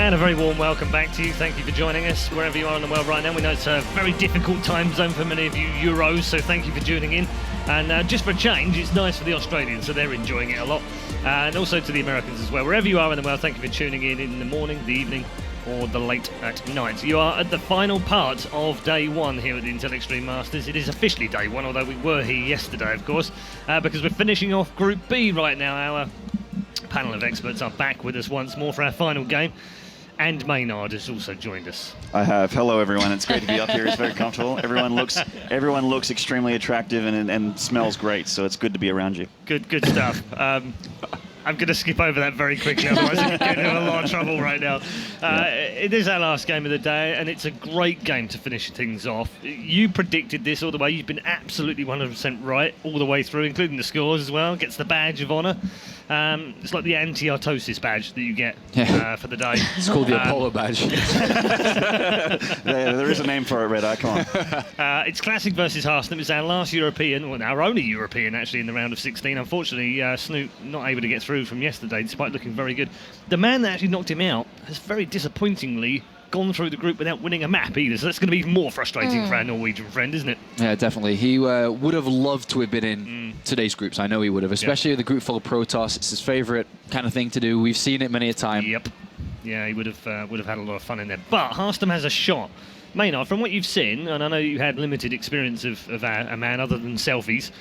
And a very warm welcome back to you. Thank you for joining us wherever you are in the world right now. We know it's a very difficult time zone for many of you Euros, so thank you for tuning in. And just for a change, it's nice for the Australians, so they're enjoying it a lot. And also to the Americans as well. Wherever you are in the world, thank you for tuning in the morning, the evening, or the late at night. You are at the final part of day one here at the Intel Extreme Masters. It is officially day one, although we were here yesterday, of course, because we're finishing off Group B right now. Our panel of experts are back with us once more for our final game. And Maynard has also joined us. I have. Hello, everyone. It's great to be up here. It's very comfortable. Everyone looks extremely attractive and smells great. So it's good to be around you. Good stuff. I'm going to skip over that very quickly, otherwise I'm getting in a lot of trouble right now. It is our last game of the day, and it's a great game to finish things off. You predicted this all the way. You've been absolutely 100% right all the way through, including the scores as well. Gets the badge of honour. It's like the anti-artosis badge that you get for the day. It's called the Apollo badge. There is a name for it, Red Eye. Come on. It's Classic versus Harstem. It's our last European, well, our only European actually in the round of 16. Unfortunately, Snoop not able to get through from yesterday, despite looking very good. The man that actually knocked him out has very disappointingly gone through the group without winning a map either, so that's going to be even more frustrating for our Norwegian friend, isn't it? Yeah, definitely. He would have loved to have been in today's groups. I know he would have, especially the group full of Protoss. It's his favourite kind of thing to do. We've seen it many a time. Yep. Yeah, he would have had a lot of fun in there. But Harstem has a shot. Maynard, from what you've seen, and I know you had limited experience of a man other than selfies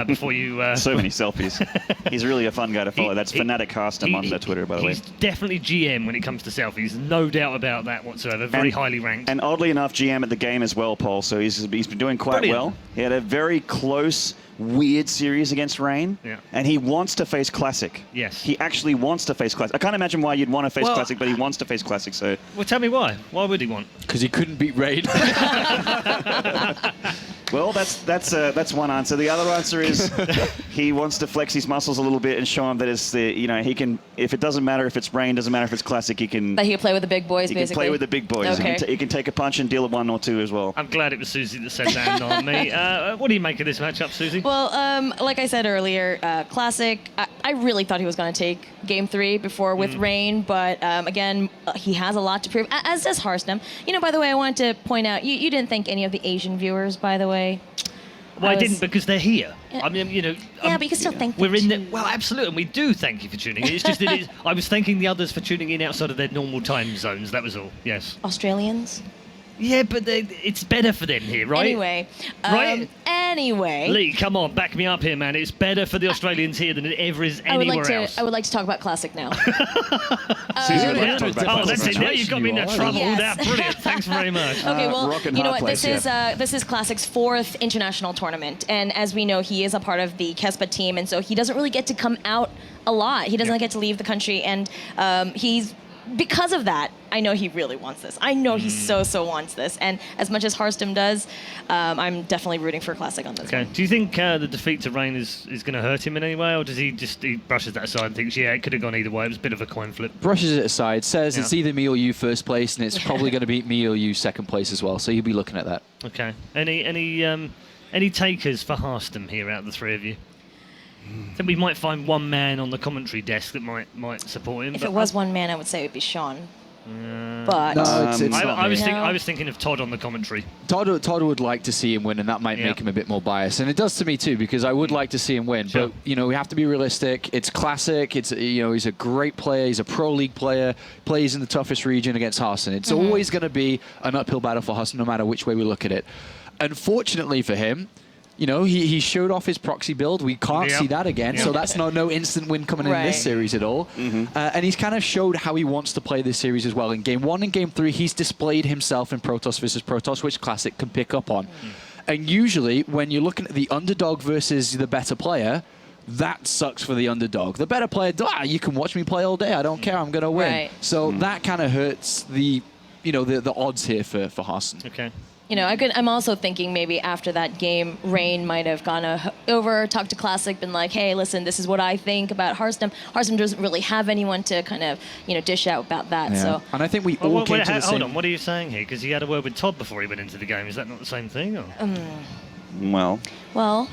before you... So many selfies. He's really a fun guy to follow. That's Fanatic Harstem on the Twitter, by the way. He's definitely GM when it comes to selfies. No doubt about that whatsoever. Very highly ranked. And oddly enough, GM at the game as well, Paul. So he's been doing quite well. He had a very close, weird series against Rain. Yeah. And he wants to face Classic. Yes. He actually wants to face Classic. I can't imagine why you'd want to face Classic, but he wants to face Classic. So. Well, tell me why. Why would he want? Because he couldn't beat Rain. Well, that's one answer. The other answer is he wants to flex his muscles a little bit and show him that it's he can. If it doesn't matter if it's Rain, doesn't matter if it's Classic, he can. That he can play with the big boys, he basically. He can play with the big boys. Okay. He can take a punch and deal a 1 or 2 as well. I'm glad it was Susie that said that, not me. What do you make of this matchup, Susie? Well, like I said earlier, Classic, I really thought he was going to take Game 3 before with Rain, but again, he has a lot to prove, as does Harstem. By the way, I wanted to point out, you didn't thank any of the Asian viewers, by the way. Well, I didn't because they're here. I mean, Yeah, but you can still thank them. We're in there. Well, absolutely, and we do thank you for tuning in. It's just that I was thanking the others for tuning in outside of their normal time zones. That was all. Yes. Australians? Yeah, but it's better for them here, right? Anyway. Anyway. Lee, come on, back me up here, man. It's better for the Australians here than it ever is anywhere else. I would like to talk about Classic now. Susie would like to talk about Classic. That's it. Now you've got me into trouble. Yes. That's brilliant. Thanks very much. Okay, well, you know what? This is Classic's 4th international tournament, and as we know, he is a part of the Kespa team, and so he doesn't really get to come out a lot. He doesn't get to leave the country, and because of that, I know he really wants this. I know he so wants this. And as much as Harstem does, I'm definitely rooting for Classic on this one. Do you think the defeat to Rain is going to hurt him in any way, or does he brushes that aside and thinks, yeah, it could have gone either way, it was a bit of a coin flip? Brushes it aside, says it's either me or you first place, and it's probably going to be me or you second place as well, so you'll be looking at that. Okay. Any takers for Harstem here out of the three of you? I think we might find one man on the commentary desk that might support him. If it was one man, I would say it would be Sean. But no, it's not I was thinking of Todd on the commentary. Todd would like to see him win, and that might make him a bit more biased, and it does to me too, because I would like to see him win. Sure. But we have to be realistic. It's Classic. It's he's a great player. He's a pro league player. Plays in the toughest region against Harstem. It's always going to be an uphill battle for Harstem, no matter which way we look at it. Unfortunately for him, he showed off his proxy build. We can't see that again, so that's no instant win coming in this series at all. And he's kind of showed how he wants to play this series as well. In Game 1 and Game 3, he's displayed himself in Protoss versus Protoss, which Classic can pick up on. And usually, when you're looking at the underdog versus the better player, that sucks for the underdog. The better player, you can watch me play all day. I don't care. I'm going to win. Right. So that kind of hurts the odds here for Harstem. Okay. I'm also thinking maybe after that game, Rain might have gone over, talked to Classic, been like, hey, listen, this is what I think about Harstem. Harstem doesn't really have anyone to kind of, dish out about that. Yeah. So. And I think we all came to the same... Hold on, what are you saying here? Because he had a word with Todd before he went into the game. Is that not the same thing? Or? Well, Well,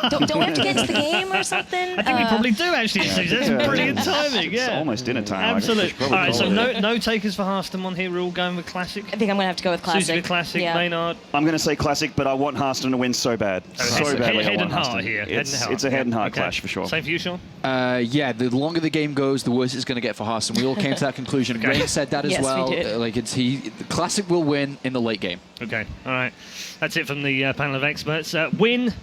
don't we have to get into the game or something? I think we probably do actually. That's brilliant timing. It's Yeah, almost dinner time. absolutely. All right, so no takers for Harstem on here. We're all going with classic. I think I'm gonna have to go with classic. Susie with classic. Yeah. Maynard. I'm going to say classic, but I want Harstem to win so bad. So badly. Head I and want heart Harstem. here. It's a head and heart clash for sure. Same for you, Sean. Yeah, the longer the game goes, the worse it's going to get for Harstem. We all came to that conclusion. Okay. Rain said that as Yes, we well. did. The classic will win in the late game. Okay, all right. That's it from the panel of experts. Win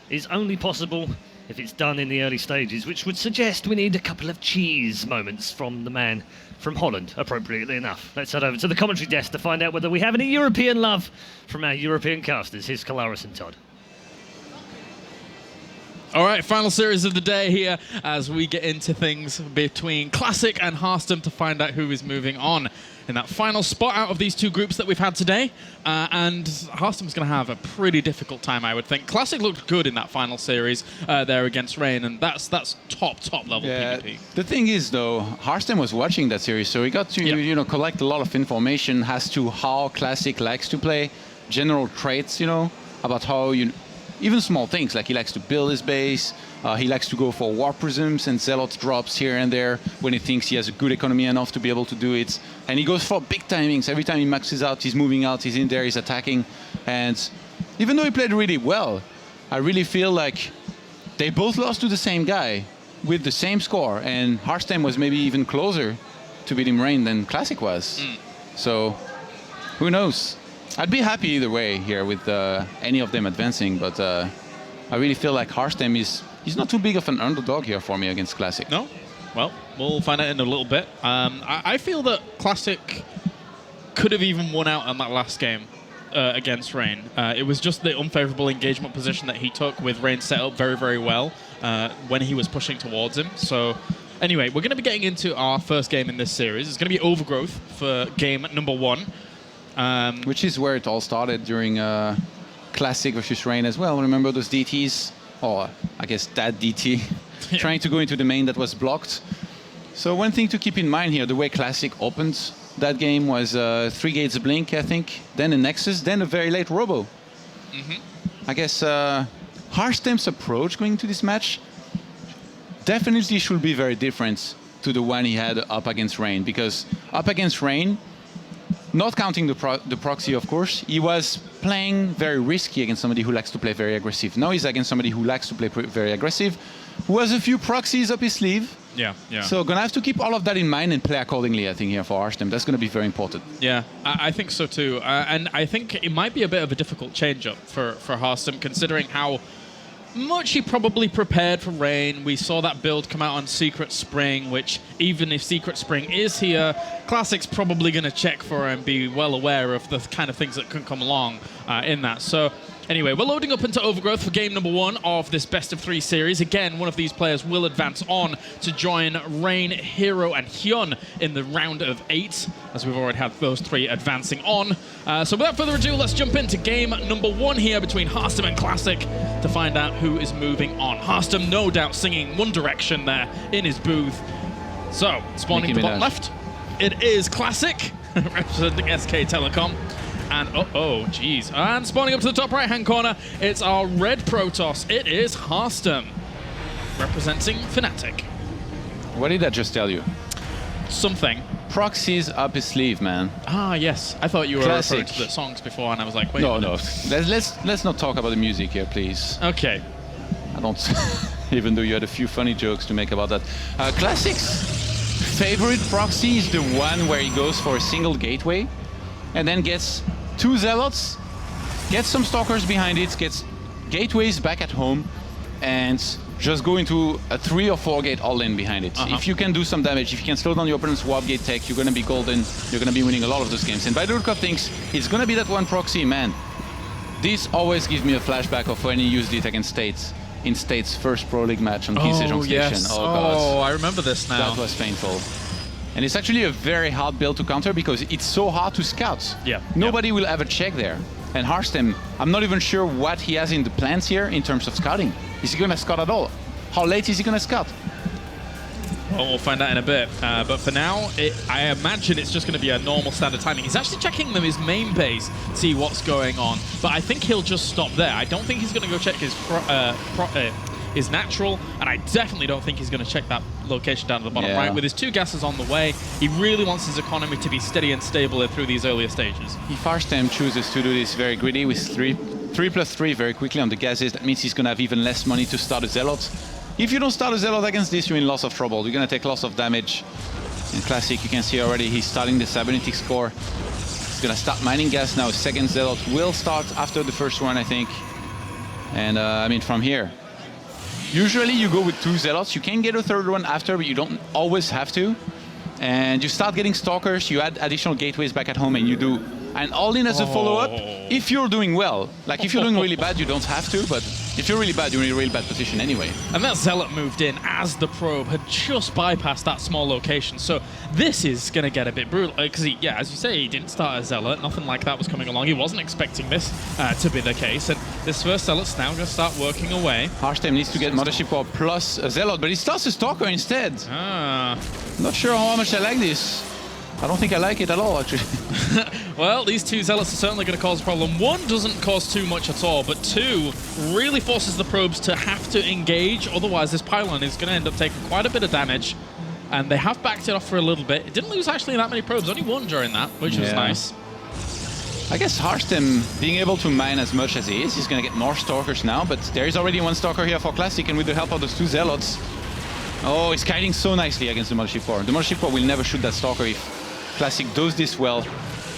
is only possible if it's done in the early stages, which would suggest we need a couple of cheese moments from the man from Holland, appropriately enough. Let's head over to the commentary desk to find out whether we have any European love from our European casters. Here's Kalaris and Todd. All right, final series of the day here as we get into things between Classic and Harstem to find out who is moving on in that final spot out of these two groups that we've had today. And Harstem's going to have a pretty difficult time, I would think. Classic looked good in that final series there against Rain, and that's top level PvP. The thing is, though, Harstem was watching that series, so he got to collect a lot of information as to how Classic likes to play, general traits, about how even small things, like he likes to build his base, he likes to go for War Prisms and Zealot drops here and there when he thinks he has a good economy enough to be able to do it. And he goes for big timings. Every time he maxes out, he's moving out, he's in there, he's attacking. And even though he played really well, I really feel like they both lost to the same guy with the same score. And Harstem was maybe even closer to beating Rain than Classic was. So, who knows? I'd be happy either way here with any of them advancing, but I really feel like Harstem he's not too big of an underdog here for me against Classic. No? Well, we'll find out in a little bit. I feel that Classic could have even won out on that last game against Rain. It was just the unfavorable engagement position that he took with Rain set up very, very well when he was pushing towards him. So anyway, we're going to be getting into our first game in this series. It's going to be Overgrowth for game number 1. Which is where it all started during Classic versus Rain as well. Remember those DTs? Or I guess that DT trying to go into the main that was blocked. So one thing to keep in mind here, the way Classic opened that game was 3 gates Blink, I think, then a Nexus, then a very late Robo. I guess Harstem's approach going into this match definitely should be very different to the one he had up against Rain, because up against Rain, not counting the proxy, of course, he was playing very risky against somebody who likes to play very aggressive. Now he's against somebody who likes to play very aggressive, who has a few proxies up his sleeve. Yeah. So gonna have to keep all of that in mind and play accordingly, I think, here for Harstem. That's gonna be very important. Yeah, I think so too. And I think it might be a bit of a difficult change-up for Harstem, considering how much he probably prepared for Rain. We saw that build come out on Secret Spring, which even if Secret Spring is here, Classic's probably going to check for and be well aware of the kind of things that can come along in that. So anyway, we're loading up into Overgrowth for game number 1 of this best of 3 series. Again, one of these players will advance on to join Rain, Hero, and Hyun in the round of 8, as we've already had those 3 advancing on. So without further ado, let's jump into game number 1 here between Harstem and Classic to find out who is moving on. Harstem, no doubt, singing One Direction there in his booth. So, spawning to the bottom left, it is Classic, representing SK Telecom. And geez. And spawning up to the top right-hand corner, it's our red Protoss. It is Harstem, representing Fnatic. What did I just tell you? Something. Proxies up his sleeve, man. Ah, yes. I thought you were Classic. referring to the songs before, and I was like, wait. No. Let's not talk about the music here, please. Okay. I don't. Even though you had a few funny jokes to make about that. Classic's favorite proxy is the one where he goes for a single gateway, and then gets 2 Zealots, gets some Stalkers behind it, gets gateways back at home, and just go into a 3 or 4 gate all-in behind it. If you can do some damage, if you can slow down your opponent's warp gate tech, you're going to be golden, you're going to be winning a lot of those games. And by the look of things, it's going to be that one proxy, man. This always gives me a flashback of when he used it against States, in States' first Pro League match on Key Station Station. Yes. Oh, God. I remember this now. That was painful. And it's actually a very hard build to counter because it's so hard to scout. Yeah. Nobody will ever check there. And Harstem, I'm not even sure what he has in the plans here in terms of scouting. Is he going to scout at all? How late is he going to scout? Well, we'll find out in a bit. But for now, I imagine it's just going to be a normal standard timing. He's actually checking his main base, see what's going on. But I think he'll just stop there. I don't think he's going to go check his natural, and I definitely don't think he's going to check that location down at the bottom right. With his 2 gases on the way, he really wants his economy to be steady and stable through these earlier stages. If Harstem chooses to do this very greedy with 3+3 very quickly on the gases, that means he's going to have even less money to start a Zealot. If you don't start a Zealot against this, you're in lots of trouble. You're going to take lots of damage. In Classic, you can see already he's starting the Cybernetics core. He's going to start mining gas now. Second Zealot will start after the first one, I think. And I mean, from here, usually you go with 2 Zealots. You can get a third one after, but you don't always have to. And you start getting Stalkers, you add additional gateways back at home, and you do an all-in as a follow-up if you're doing well. Like, if you're doing really bad, you don't have to, but if you're really bad, you're in a really bad position anyway. And that Zealot moved in as the probe had just bypassed that small location, so this is going to get a bit brutal, because as you say, he didn't start a Zealot, nothing like that was coming along. He wasn't expecting this to be the case, and this first Zealot's now going to start working away. Harstem needs to get Mothership Core plus a Zealot, but he starts a Stalker instead. Not sure how much I like this. I don't think I like it at all, actually. Well, these 2 Zealots are certainly going to cause a problem. 1 doesn't cause too much at all, but 2 really forces the probes to have to engage. Otherwise, this pylon is going to end up taking quite a bit of damage. And they have backed it off for a little bit. It didn't lose actually that many probes, only 1 during that, which was nice. I guess Harstem being able to mine as much as he is, he's going to get more Stalkers now, but there is already 1 Stalker here for Classic, and with the help of those 2 Zealots, oh, he's kiting so nicely against the Mothership Core. The Mothership Core will never shoot that Stalker if Classic does this well.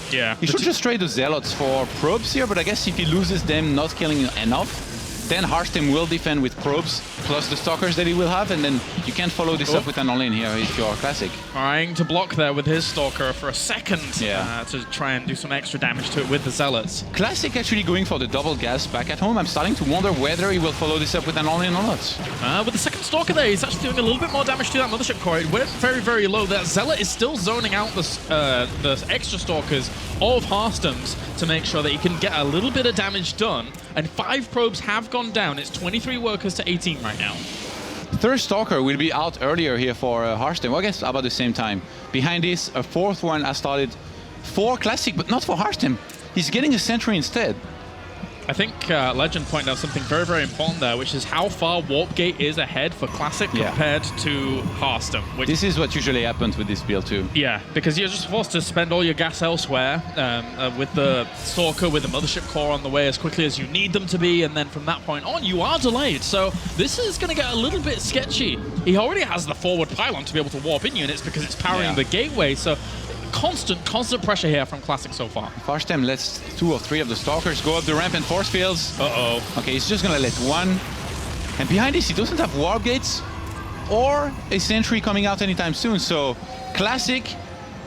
Yeah. He should just trade the Zealots for probes here, but I guess if he loses them not killing enough, then Harstem will defend with probes plus the Stalkers that he will have, and then you can't follow this up with an all-in here if you're Classic. Trying to block there with his Stalker for a second to try and do some extra damage to it with the Zealots. Classic actually going for the double gas back at home. I'm starting to wonder whether he will follow this up with an all-in or not. With the second Stalker there, he's actually doing a little bit more damage to that Mothership Core. It went very, very low. That Zealot is still zoning out the extra Stalkers of Harstem's to make sure that he can get a little bit of damage done. And 5 probes have gone down. It's 23 workers to 18 right now. Third Stalker will be out earlier here for Harstem. Well, I guess about the same time. Behind this, a 4th one has started for Classic, but not for Harstem. He's getting a Sentry instead. I think Legend pointed out something very, very important there, which is how far Warp Gate is ahead for Classic compared to Harstem. This is what usually happens with this build too. Yeah, because you're just forced to spend all your gas elsewhere with the Stalker, with the Mothership Core on the way as quickly as you need them to be, and then from that point on, you are delayed. So this is going to get a little bit sketchy. He already has the forward pylon to be able to warp in units because it's powering the gateway, so constant pressure here from Classic so far. Harstem lets 2 or 3 of the Stalkers go up the ramp and force fields. Okay, he's just gonna let 1. And behind this, he doesn't have warp gates or a Sentry coming out anytime soon. So Classic,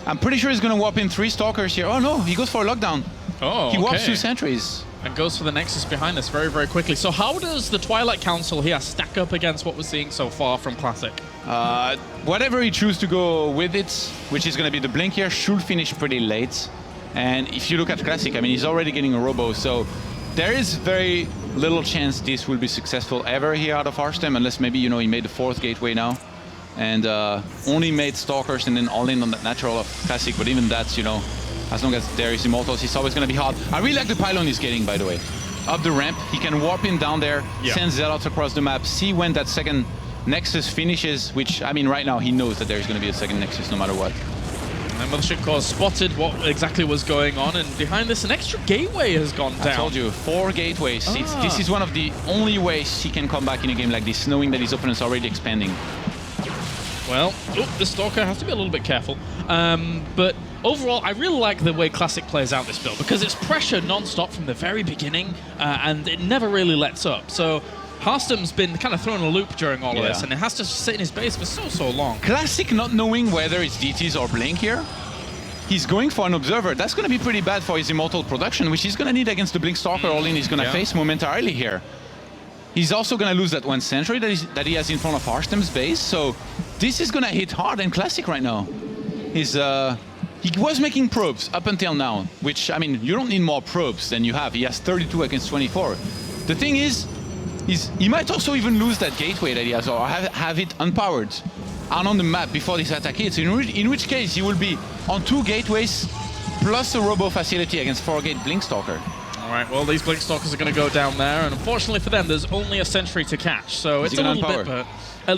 I'm pretty sure he's gonna warp in 3 Stalkers here. Oh no, he goes for a lockdown. He warps 2 Sentries. And goes for the Nexus behind this very, very quickly. So how does the Twilight Council here stack up against what we're seeing so far from Classic? Whatever he chooses to go with it, which is going to be the Blink here, should finish pretty late. And if you look at Classic, I mean, he's already getting a Robo, so there is very little chance this will be successful ever here out of Harstem, unless maybe, you know, he made the 4th gateway now. And only made Stalkers and then all-in on that natural of Classic, but even that's, you know, as long as there is Immortals, it's always going to be hard. I really like the pylon he's getting, by the way. Up the ramp, he can warp in down there, send Zealots across the map, see when that second Nexus finishes, which, I mean, right now he knows that there's going to be a second Nexus no matter what. And Mothership Core spotted what exactly was going on, and behind this, an extra gateway has gone down. I told you, 4 gateways. This is one of the only ways he can come back in a game like this, knowing that his opponent's already expanding. Well, the Stalker has to be a little bit careful. But overall, I really like the way Classic plays out this build, because it's pressure non-stop from the very beginning, and it never really lets up. So Harstem's been kind of thrown a loop during all of this, and it has to sit in his base for so long. Classic not knowing whether it's DTs or Blink here. He's going for an Observer. That's going to be pretty bad for his Immortal production, which he's going to need against the Blink Stalker all-in he's going to face momentarily here. He's also going to lose that 1 Sentry that he has in front of Harstem's base, so this is going to hit hard and Classic right now. He was making probes up until now, which, I mean, you don't need more probes than you have. He has 32 against 24. The thing is he might also even lose that gateway that he has, or have it unpowered. are on the map before this attack hits, in which case he will be on 2 gateways plus a robo facility against 4-gate Blinkstalker. All right, well, these Blinkstalkers are going to go down there, and unfortunately for them, there's only a sentry to catch, so it's a little bit...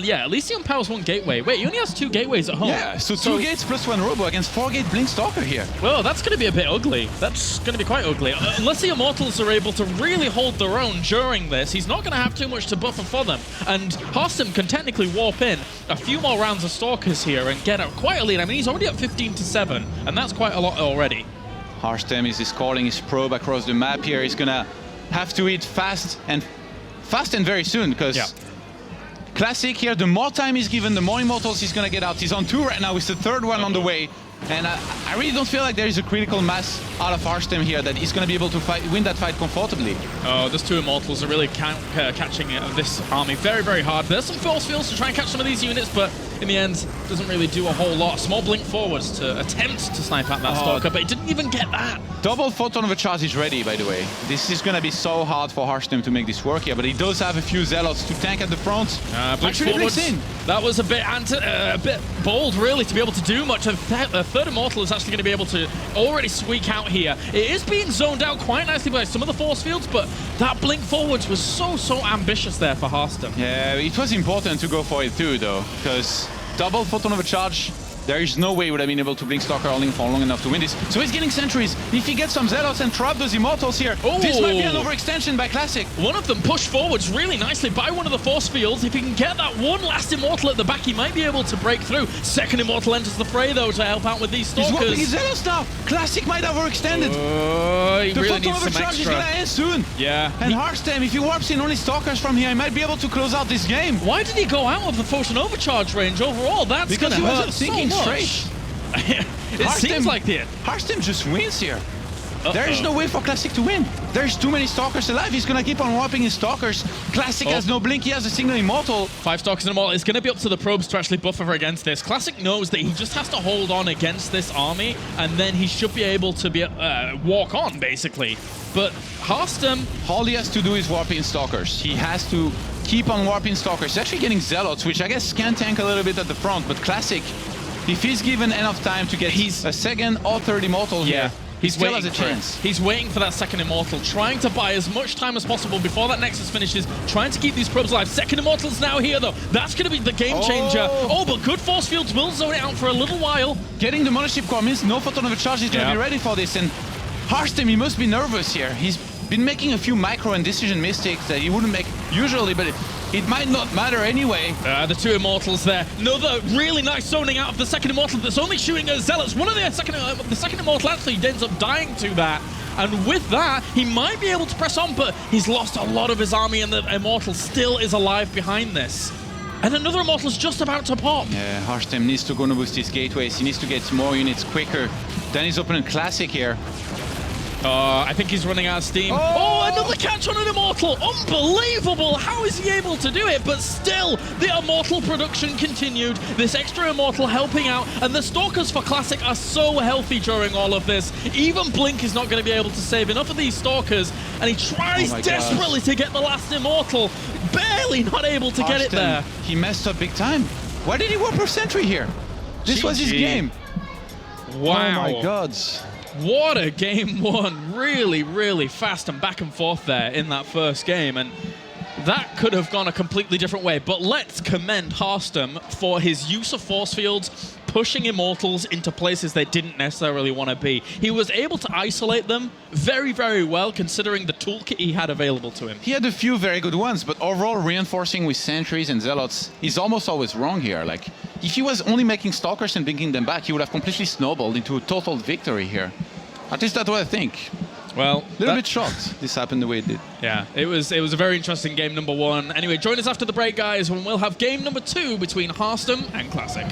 yeah, at least he empowers 1 gateway. Wait, he only has 2 gateways at home. Yeah, so 2 gates plus 1 robo against 4-gate Blinkstalker here. Well, that's going to be a bit ugly. That's going to be quite ugly. Unless the Immortals are able to really hold their own during this, he's not going to have too much to buffer for them. And Harstem can technically warp in a few more rounds of Stalkers here and get out quite a lead. I mean, he's already at 15-7, and that's quite a lot already. Harstem is calling his probe across the map here. He's gonna have to eat fast and very soon, because Classic here, the more time he's given, the more Immortals he's gonna get out. He's on 2 right now with the 3rd one on the way. And I really don't feel like there is a critical mass out of Harstem here that he's going to be able to win that fight comfortably. Oh, those 2 Immortals are really catching this army very, very hard. There's some force fields to try and catch some of these units, but in the end, doesn't really do a whole lot. Small blink forwards to attempt to snipe at that Stalker, but it didn't even get that. Double photon of a charge is ready, by the way. This is going to be so hard for Harstem to make this work here, but he does have a few Zealots to tank at the front. Blink forwards, that was a bit bold, really, to be able to do much. A 3rd Immortal is actually going to be able to already squeak out here. It is being zoned out quite nicely by some of the force fields, but that blink forwards was so ambitious there for Harstem. Yeah, it was important to go for it too, though, because double photon of a charge, there is no way he would have been able to Blinkstalker only for long enough to win this. So he's getting sentries. If he gets some Zealots and trap those Immortals here, this might be an overextension by Classic. One of them pushed forwards really nicely by one of the force fields. If he can get that one last Immortal at the back, he might be able to break through. 2nd Immortal enters the fray, though, to help out with these Stalkers. He's warping his Zealots now. Classic might have overextended. He the really photon needs of a some charge extra. is going to end soon. Yeah. And Harstem, if he warps in only Stalkers from here, he might be able to close out this game. Why did he go out of the photon overcharge range overall? That's going to hurt he wasn't thinking so much. straight. It seems like it. Harstem just wins here. There is no way for Classic to win. There's too many Stalkers alive. He's going to keep on warping his Stalkers. Classic has no blink. He has a single Immortal. 5 Stalkers and Immortal. It's going to be up to the probes to actually buffer against this. Classic knows that he just has to hold on against this army, and then he should be able to be walk on, basically. But Harstem... all he has to do is warp in Stalkers. He has to keep on warping Stalkers. He's actually getting Zealots, which I guess can tank a little bit at the front, but Classic, if he's given enough time to get a 2nd or 3rd Immortal here, he still has a chance. He's waiting for that 2nd Immortal, trying to buy as much time as possible before that Nexus finishes, trying to keep these probes alive. 2nd Immortal's now here, though. That's going to be the game changer. Oh, but good force fields will zone it out for a little while. Getting the Mothership Core means no photon of a charge is going to be ready for this. And Harstem, he must be nervous here. He's been making a few micro and decision mistakes that he wouldn't make usually, but it might not matter anyway. The 2 Immortals there. Another really nice zoning out of the 2nd Immortal that's only shooting Zealots. One of the second Immortal actually ends up dying to that. And with that, he might be able to press on, but he's lost a lot of his army, and the Immortal still is alive behind this. And another Immortal's just about to pop. Yeah, Harstem needs to go to boost his gateways. He needs to get more units quicker than his opponent Classic here. I think he's running out of steam. Oh, another catch on an Immortal! Unbelievable! How is he able to do it? But still, the Immortal production continued. This extra Immortal helping out, and the Stalkers for Classic are so healthy during all of this. Even Blink is not going to be able to save enough of these Stalkers, and he tries desperately to get the last Immortal. Barely not able to get it there. He messed up big time. Why did he warp her sentry here? This was his game. Wow. Oh my God. What a game one. Really, really fast and back and forth there in that first game. And that could have gone a completely different way. But let's commend Harstem for his use of force fields, pushing Immortals into places they didn't necessarily want to be. He was able to isolate them very, very well, considering the toolkit he had available to him. He had a few very good ones, but overall reinforcing with sentries and Zealots is almost always wrong here. Like, if he was only making Stalkers and bringing them back, he would have completely snowballed into a total victory here. At least that's what I think. Well, a little bit shocked this happened the way it did. Yeah, it was a very interesting game number one. Anyway, join us after the break, guys, when we'll have game number 2 between Harstem and Classic.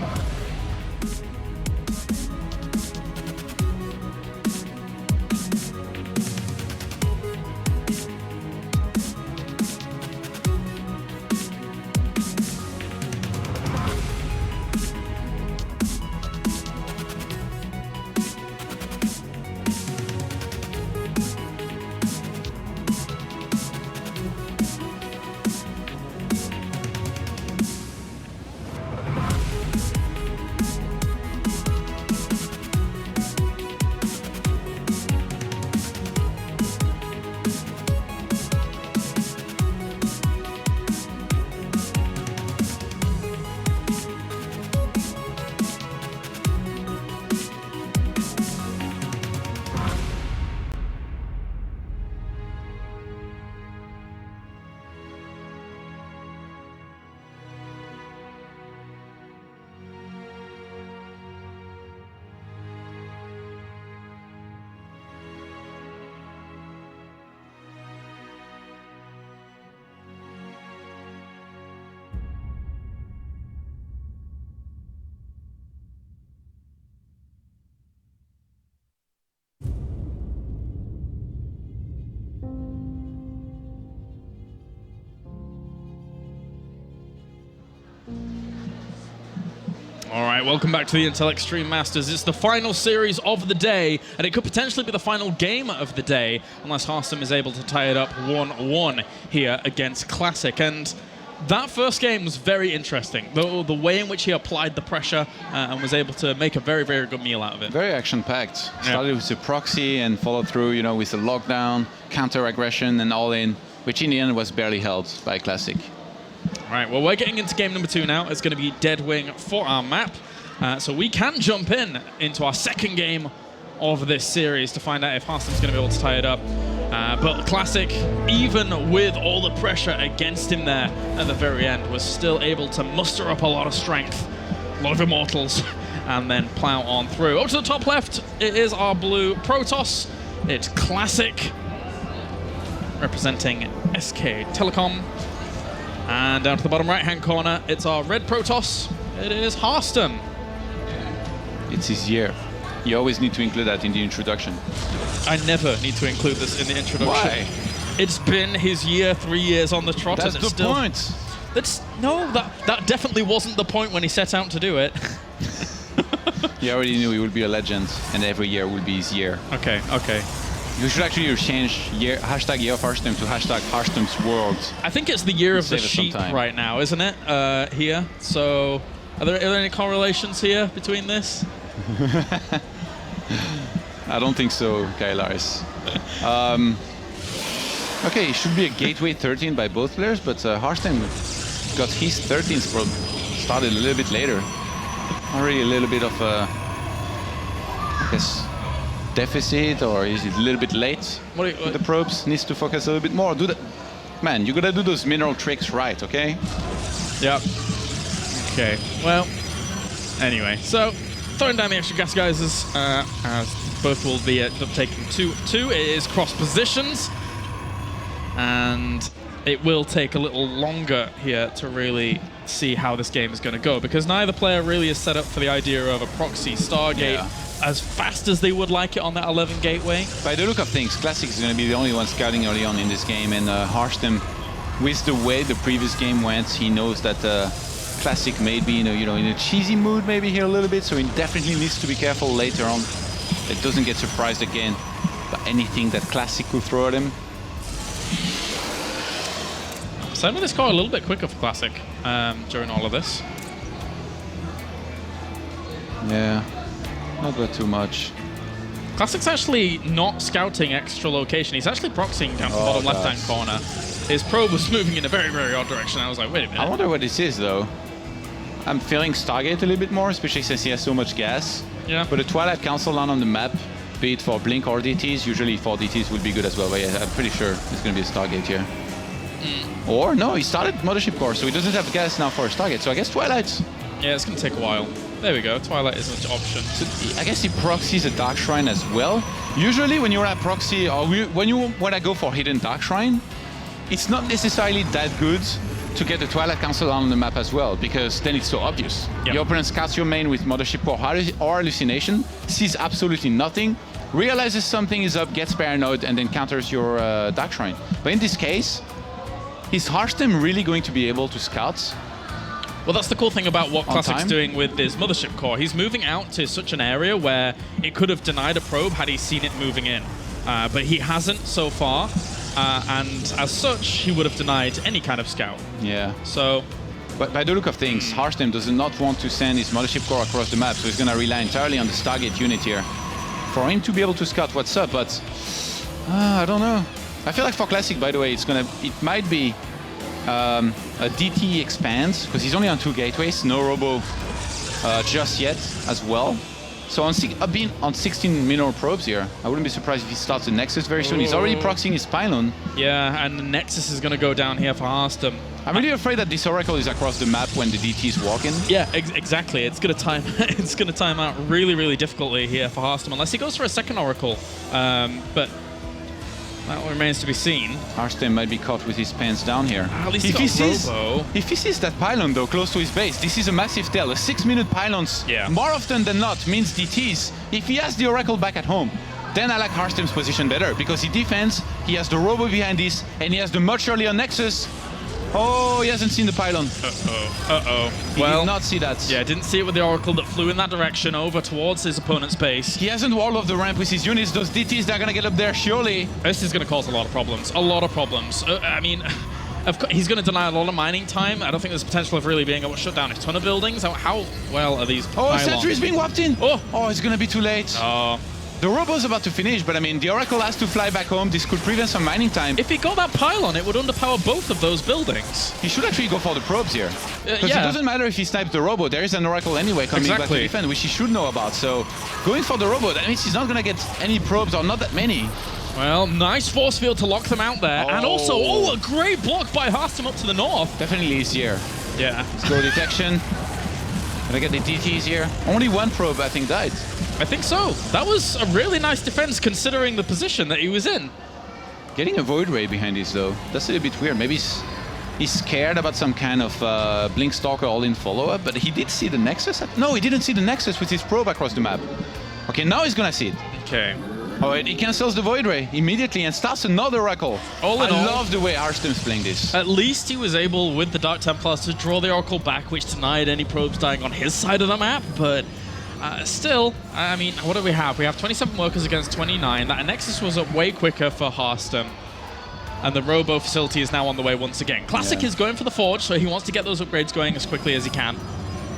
All right, welcome back to the Intel Extreme Masters. It's the final series of the day, and it could potentially be the final game of the day, unless Harstem is able to tie it up 1-1 here against Classic. And that first game was very interesting. The way in which he applied the pressure and was able to make a very, very good meal out of it. Very action-packed. Started with the proxy and followed through, you know, with the lockdown, counter-aggression, and all-in, which in the end was barely held by Classic. All right, well, we're getting into game number 2 now. It's going to be Deadwing for our map. So we can jump into our second game of this series to find out if Harstem's going to be able to tie it up. But Classic, even with all the pressure against him there at the very end, was still able to muster up a lot of strength, a lot of immortals, and then plow on through. Up to the top left, it is our blue Protoss. It's Classic, representing SK Telecom. And down to the bottom right-hand corner, it's our red Protoss. It is Harstem. It's his year. You always need to include that in the introduction. I never need to include this in the introduction. Why? It's been his year, 3 years on the trot. That's and it's the still, point. That definitely wasn't the point when he set out to do it. He already knew he would be a legend, and every year will be his year. Okay. You should actually change hashtag year of Harstem to hashtag Harstem's world. I think it's the year of the Save us some sheep time. right now, isn't it? Here. So, are there any correlations here between this? I don't think so, Kailaris. Okay, it should be a gateway 13 by both players, but Harstem got his 13th probe started a little bit later. Already a little bit of I guess, deficit, or is it a little bit late? With the probes needs to focus a little bit more. Do that, man. You gotta do those mineral tricks right, okay? Yep. Okay. Well. Anyway, so throwing down the extra gas geysers, as both will be taking 2-2. It is cross positions, and it will take a little longer here to really see how this game is going to go, because neither player really is set up for the idea of a proxy Stargate as fast as they would like it on that 11 gateway. By the look of things, Classic is going to be the only one scouting early on in this game, and Harstem, with the way the previous game went, he knows that Classic may be in a cheesy mood maybe here a little bit, so he definitely needs to be careful later on that doesn't get surprised again by anything that Classic could throw at him. Some of this got a little bit quicker for Classic during all of this. Yeah, not by too much. Classic's actually not scouting extra location. He's actually proxying down to the bottom left-hand corner. His probe was moving in a very, very odd direction. I was like, wait a minute. I wonder what this is, though. I'm feeling Stargate a little bit more, especially since he has so much gas. Yeah. But the Twilight Council line on the map, be it for Blink or DTs, usually for DTs would be good as well. But yeah, I'm pretty sure it's going to be a Stargate here. Or no, he started Mothership Core, so he doesn't have gas now for a Stargate. So I guess Twilight. Yeah, it's going to take a while. There we go. Twilight is an option. So I guess he proxies a Dark Shrine as well. Usually when you're at proxy, or when you want to go for hidden Dark Shrine, it's not necessarily that good to get the Twilight Council on the map as well, because then it's so obvious. Yep. Your opponent scouts your main with Mothership Core or Hallucination, sees absolutely nothing, realizes something is up, gets paranoid, and then counters your Dark Shrine. But in this case, is Harstem really going to be able to scout? Well, that's the cool thing about what Classic's time? doing with his Mothership Core. He's moving out to such an area where it could have denied a probe had he seen it moving in. But he hasn't so far, and as such, he would have denied any kind of scout. Yeah. So, But by the look of things, Harstem does not want to send his Mothership Core across the map, so he's going to rely entirely on the Stargate unit here for him to be able to scout what's up. But I don't know. I feel like for Classic, by the way, it might be a DT expands, because he's only on 2 gateways, no Robo just yet as well. So being on 16 mineral probes here, I wouldn't be surprised if he starts the Nexus very soon. He's already proxying his pylon. yeah, and the Nexus is going to go down here for Harstem. I'm really afraid that this Oracle is across the map when the DTs walk in. Yeah, exactly. It's going to time. It's going to time out really, really difficultly here for Harstem, unless he goes for a second Oracle. But that remains to be seen. Harstem might be caught with his pants down here. At least he got Robo. If he sees that pylon, though, close to his base, this is a massive tell. A 6-minute pylons, more often than not, means DTs. If he has the Oracle back at home, then I like Harstem's position better, because he defends, he has the Robo behind this, and he has the much earlier Nexus. Oh, he hasn't seen the pylon. He did not see that. Yeah, didn't see it with the Oracle that flew in that direction over towards his opponent's base. He hasn't walled off the ramp with his units. Those DTs, they're going to get up there surely. This is going to cause a lot of problems. A lot of problems. I mean, he's going to deny a lot of mining time. I don't think there's potential of really being able to shut down a ton of buildings. How well are these Oh, a pylons? sentry is being whopped in. Oh, It's going to be too late. Oh. The robo's about to finish, but I mean, the Oracle has to fly back home. This could prevent some mining time. If he got that pylon, it would underpower both of those buildings. He should actually go for the probes here. Because yeah. it doesn't matter if he snipes the robo. There is an Oracle anyway coming back to defend, which he should know about. So going for the robo, that means he's not going to get any probes, or not that many. Well, nice force field to lock them out there. And also, a great block by Harstem up to the north. Definitely easier. Yeah. Slow detection. Gonna get the DTs here. Only one probe, I think, died. I think so. That was a really nice defense considering the position that he was in. Getting a Void Ray behind this, though, that's a little bit weird. Maybe he's scared about some kind of Blink Stalker all-in follow-up, but he did see the Nexus. No, he didn't see the Nexus with his probe across the map. Okay, now he's gonna see it. Okay. Oh, and he cancels the Void Ray immediately and starts another Oracle. I love the way Harstem's playing this. At least he was able, with the Dark Templars, to draw the Oracle back, which denied any probes dying on his side of the map, but still, I mean, what do we have? We have 27 workers against 29. That Nexus was up way quicker for Harstem. And the Robo facility is now on the way once again. Classic is going for the Forge, so he wants to get those upgrades going as quickly as he can,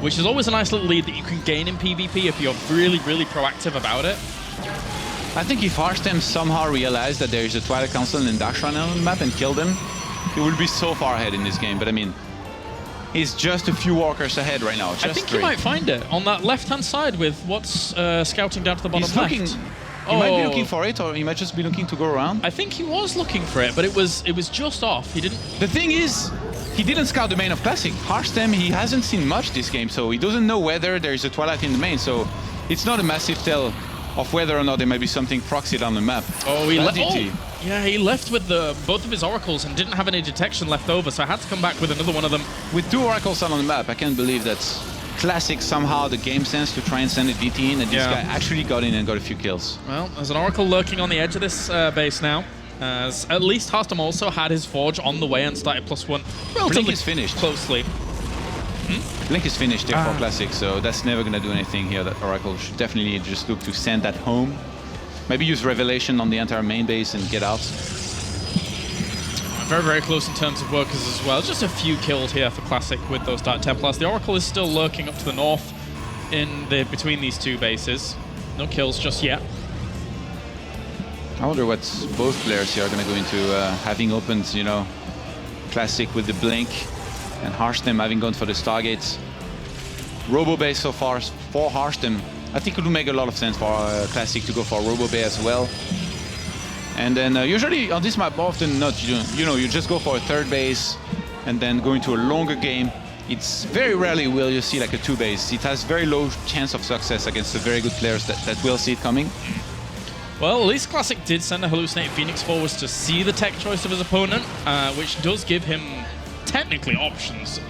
which is always a nice little lead that you can gain in PvP if you're really, really proactive about it. I think if Harstem somehow realized that there is a Twilight Council and Dark Shrine on the map and killed them, he will be so far ahead in this game. But I mean, he's just a few walkers ahead right now. I think you might find it on that left-hand side with what's scouting down to the bottom left. He might be looking for it, or he might just be looking to go around. I think he was looking for it, but it was just off. He didn't. The thing is, he didn't scout the main of Classic. Harstem, he hasn't seen much this game, so he doesn't know whether there is a Twilight in the main. So it's not a massive tell of whether or not there might be something proxied on the map. Oh, he left. Yeah, he left with both of his oracles and didn't have any detection left over, so I had to come back with another one of them. With 2 oracles on the map, I can't believe that Classic somehow the game sense to try and send a DT in, and this guy actually got in and got a few kills. Well, there's an oracle lurking on the edge of this base now. As at least Harstem also had his Forge on the way and started +1 Blink is finished. Closely. Blink is finished there for Classic, so that's never going to do anything here. That Oracle should definitely just look to send that home. Maybe use Revelation on the entire main base and get out. Very, very close in terms of workers as well. Just a few kills here for Classic with those Dark Templars. The Oracle is still lurking up to the north between these two bases. No kills just yet. I wonder what both players here are going to go into, having opened, you know, Classic with the Blink, and Harstem having gone for the Stargates. Robo Bay so far for Harstem. I think it would make a lot of sense for Classic to go for Robo Bay as well. And then usually on this map, often not, you just go for a 3rd base and then go into a longer game. It's very rarely will you see like a 2 base. It has very low chance of success against the very good players that will see it coming. Well, at least Classic did send a Hallucinating Phoenix forwards to see the tech choice of his opponent, which does give him technically options.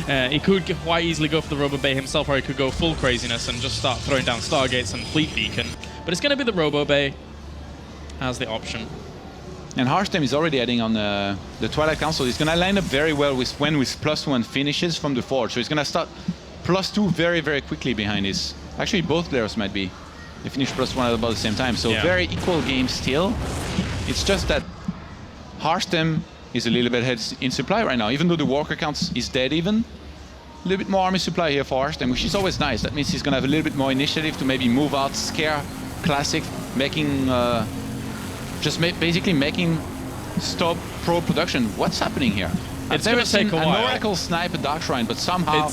He could quite easily go for the Robo Bay himself, or he could go full craziness and just start throwing down Stargates and Fleet Beacon. But it's going to be the Robo Bay as the option. And Harstem is already adding on the Twilight Council. He's going to line up very well with +1 finishes from the Forge. So he's going to start +2 very, very quickly behind this. Actually, both players might be. They finish +1 at about the same time. So very equal game still. It's just that Harstem is a little bit ahead in supply right now. Even though the Walker count is dead even, a little bit more army supply here for Harstem, which is always nice. That means he's going to have a little bit more initiative to maybe move out, scare Classic, making... basically making stop pro production. What's happening here? It's going to take a while. An Oracle snipe a Dark Shrine, but somehow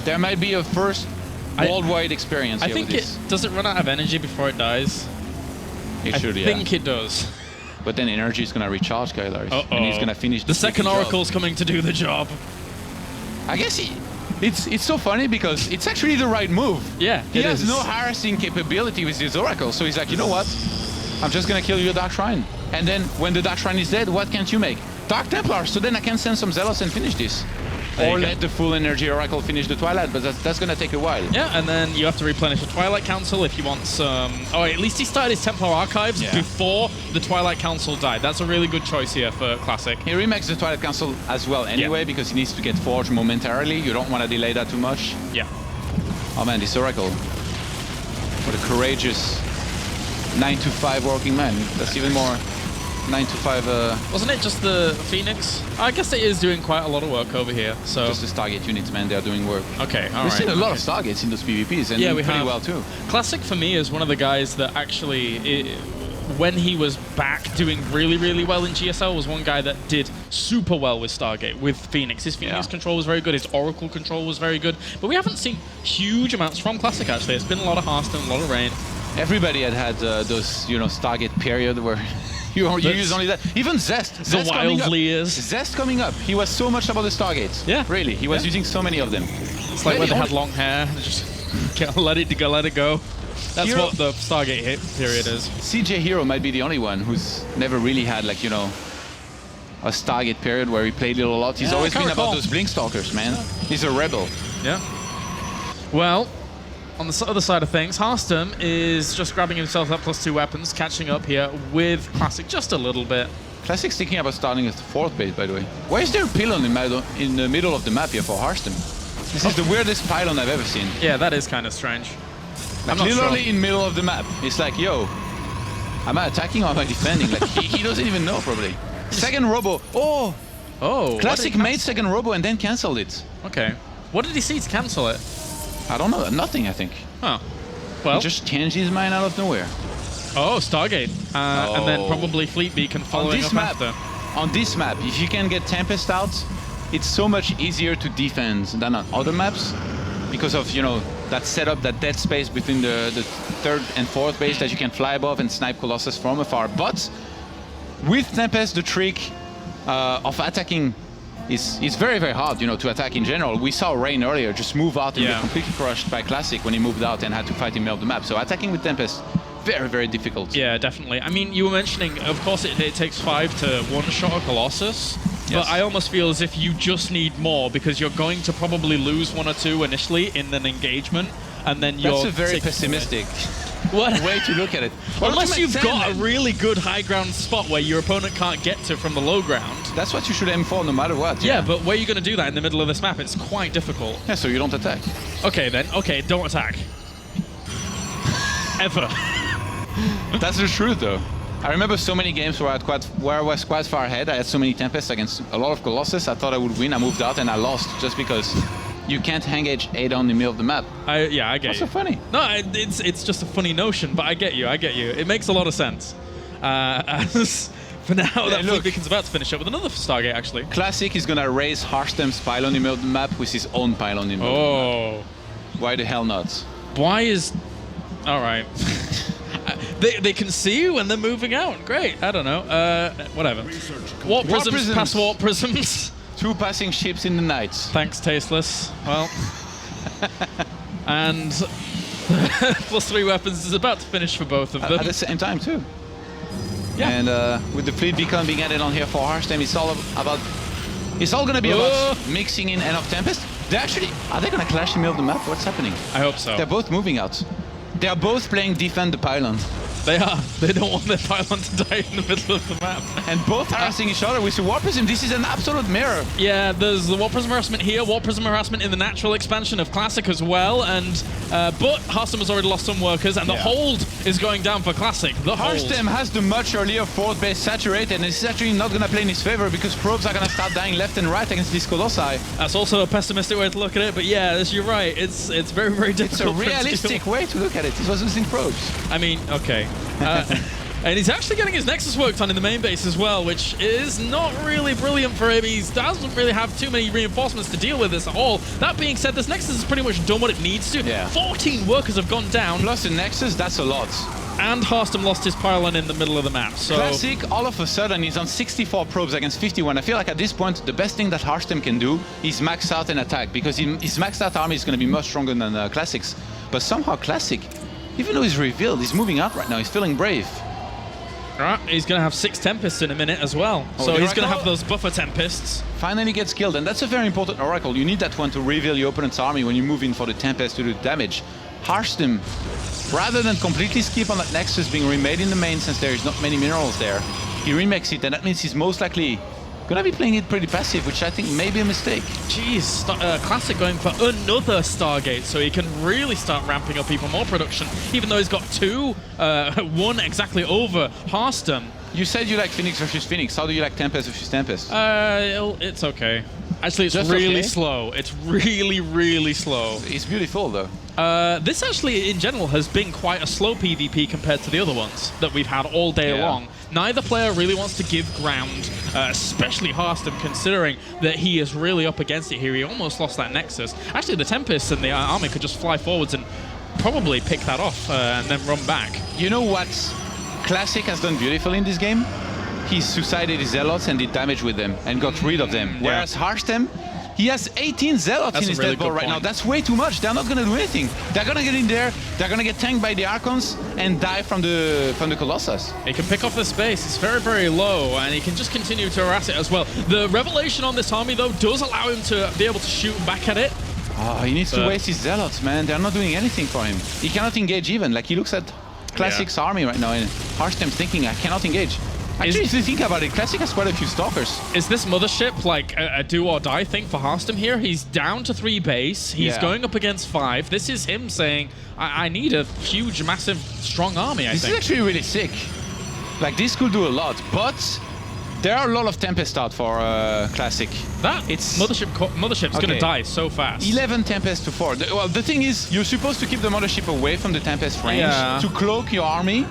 there might be a first worldwide experience here. I think does it run out of energy before it dies? It should, I think it does. But then energy is going to recharge Skylar, and he's going to finish the second Oracle's coming to do the job. I guess it's so funny because it's actually the right move. Yeah, he has no harassing capability with his Oracle, so he's like, you know what? I'm just gonna kill your Dark Shrine. And then when the Dark Shrine is dead, what can't you make? Dark Templar, so then I can send some Zealots and finish this. Or let the full energy Oracle finish the Twilight, but that's going to take a while. Yeah, and then you have to replenish the Twilight Council if you want some... Oh, at least he started his Templar Archives before the Twilight Council died. That's a really good choice here for Classic. He remakes the Twilight Council as well anyway, because he needs to get forged momentarily. You don't want to delay that too much. Yeah. Oh man, this Oracle. What a courageous 9-to-5 working man. That's even more 9-to-5... Wasn't it just the Phoenix? I guess it is doing quite a lot of work over here, so... Just the Stargate units, man, they are doing work. Okay, all right. We've seen a lot of Stargates in those PvPs, and we pretty have. well too. Classic for me is one of the guys that actually... when he was back doing really, really well in GSL, was one guy that did super well with Stargate, with Phoenix. His Phoenix control was very good, his Oracle control was very good, but we haven't seen huge amounts from Classic, actually. It's been a lot of Harstem, a lot of Rain. Everybody had those, Stargate period where you use only that. Even Zest. The Wildliers. Zest coming up. He was so much about the Stargates. Yeah. Really. He was using so many of them. It's like when they had long hair, just let it go. That's Hero. what the Stargate hit period is. CJ Hero might be the only one who's never really had, like, a Stargate period where he played it a lot. He's always been about those Blink Stalkers, man. He's a rebel. Yeah. Well, on the other side of things, Harstem is just grabbing himself that +2 weapons, catching up here with Classic just a little bit. Classic's thinking about starting at the 4th base, by the way. Why is there a pylon in the middle of the map here for Harstem? This is the weirdest pylon I've ever seen. Yeah, that is kind of strange. Like, literally in the middle of the map. It's like, yo, am I attacking or am I defending? Like, he doesn't even know, probably. Second robo. Oh, Classic made second robo and then cancelled it. Okay. What did he see to cancel it? I don't know. Nothing, I think. Oh. Well. He just changed his mind out of nowhere. Oh, Stargate. And then probably Fleet Beacon following up after. On this map, if you can get Tempest out, it's so much easier to defend than on other maps because of, that setup, that dead space between the 3rd and 4th base that you can fly above and snipe Colossus from afar. But with Tempest, the trick of attacking is very, very hard, to attack in general. We saw Rain earlier just move out and get completely crushed by Classic when he moved out and had to fight in the middle of the map. So attacking with Tempest, very, very difficult. Yeah, definitely. I mean, you were mentioning, of course, it takes 5 to one-shot a Colossus. But I almost feel as if you just need more because you're going to probably lose 1 or 2 initially in an engagement, and then you're... That's a very pessimistic way to look at it. Unless you've got a really good high ground spot where your opponent can't get to from the low ground. That's what you should aim for no matter what. Yeah, but where are you going to do that in the middle of this map? It's quite difficult. Yeah, so you don't attack. Okay, then. Okay, don't attack. Ever. That's the truth, though. I remember so many games where I was quite far ahead. I had so many Tempests against a lot of Colossus. I thought I would win. I moved out and I lost just because you can't engage 8 on the middle of the map. I get What's you. so funny? No, it's just a funny notion, but I get you. It makes a lot of sense. As for now, that Fleet Beacon's about to finish up with another Stargate, actually. Classic is going to raise Harstem's pylon in the middle of the map with his own pylon in the middle of the map. Why the hell not? Why is... All right. They can see you when they're moving out. Great. I don't know. Whatever. Warp prisms past warp prisms. 2 passing ships in the night. Thanks, Tasteless. Well. And +3 weapons is about to finish for both of them. At the same time, too. Yeah. And with the Fleet Beacon being added on here for Harstem, it's all going to be about mixing in End of Tempest. Are they going to clash in the middle of the map? What's happening? I hope so. They're both moving out. They are both playing defend the pylon. They are. They don't want their pylon to die in the middle of the map. And both harassing each other with the Warp Prism. This is an absolute mirror. Yeah, there's the Warp Prism harassment here, Warp Prism harassment in the natural expansion of Classic as well. And but Harstem has already lost some workers, and the hold is going down for Classic. The Harstem has the much earlier 4th base saturated, and this is actually not going to play in his favor because probes are going to start dying left and right against these Colossi. That's also a pessimistic way to look at it, but yeah, you're right. It's very, very difficult. It's a realistic way to look at it. It was using probes. I mean, okay. And he's actually getting his Nexus worked on in the main base as well, which is not really brilliant for him. He doesn't really have too many reinforcements to deal with this at all. That being said, this Nexus has pretty much done what it needs to. Yeah. 14 workers have gone down. Plus the Nexus, that's a lot. And Harstem lost his pylon in the middle of the map. So Classic, all of a sudden, is on 64 probes against 51. I feel like at this point, the best thing that Harstem can do is max out and attack, because his maxed out army is going to be much stronger than Classic's. But somehow Classic, even though he's revealed, he's moving out right now. He's feeling brave. All right, he's going to have 6 Tempests in a minute as well. Oh, So the he's going to Oracle? have those buffer Tempests. Finally gets killed, and that's a very important Oracle. You need that one to reveal your opponent's army when you move in for the Tempest to do damage. Harstem, rather than completely skip on that Nexus being remade in the main since there is not many minerals there, he remakes it, and that means he's most likely gonna be playing it pretty passive, which I think may be a mistake. Jeez, Classic going for another Stargate, so he can really start ramping up even more production, even though he's got 2, 1 exactly over Harstem. You said you like Phoenix versus Phoenix. How do you like Tempest versus Tempest? It's okay. Actually, it's Just really okay? slow. It's really, really slow. It's beautiful though. This actually, in general, has been quite a slow PvP compared to the other ones that we've had all day long. Neither player really wants to give ground, especially Harstem, considering that he is really up against it here. He almost lost that Nexus. Actually, the Tempest and the army could just fly forwards and probably pick that off and then run back. You know what Classic has done beautifully in this game? He suicided his Zealots and did damage with them and got rid of them. Whereas Harstem, he has 18 Zealots in his dead ball right now. That's way too much. They're not going to do anything. They're going to get in there, they're going to get tanked by the Archons and die from the Colossus. He can pick off the space. It's very, very low, and he can just continue to harass it as well. The Revelation on this army, though, does allow him to be able to shoot back at it. Oh, he needs to waste his Zealots, man. They're not doing anything for him. He cannot engage even. Like, he looks at Classic's army right now, and Harstem's thinking, I cannot engage. Actually, if you think about it, Classic has quite a few Stalkers. Is this Mothership like a do-or-die thing for Harstem here? He's down to 3 base. He's going up against 5. This is him saying, I need a huge, massive, strong army, I think. This is actually really sick. Like, this could do a lot, but there are a lot of Tempest out for Classic. It's Mothership's going to die so fast. 11 Tempest to 4. Well, the thing is, you're supposed to keep the Mothership away from the Tempest range to cloak your army.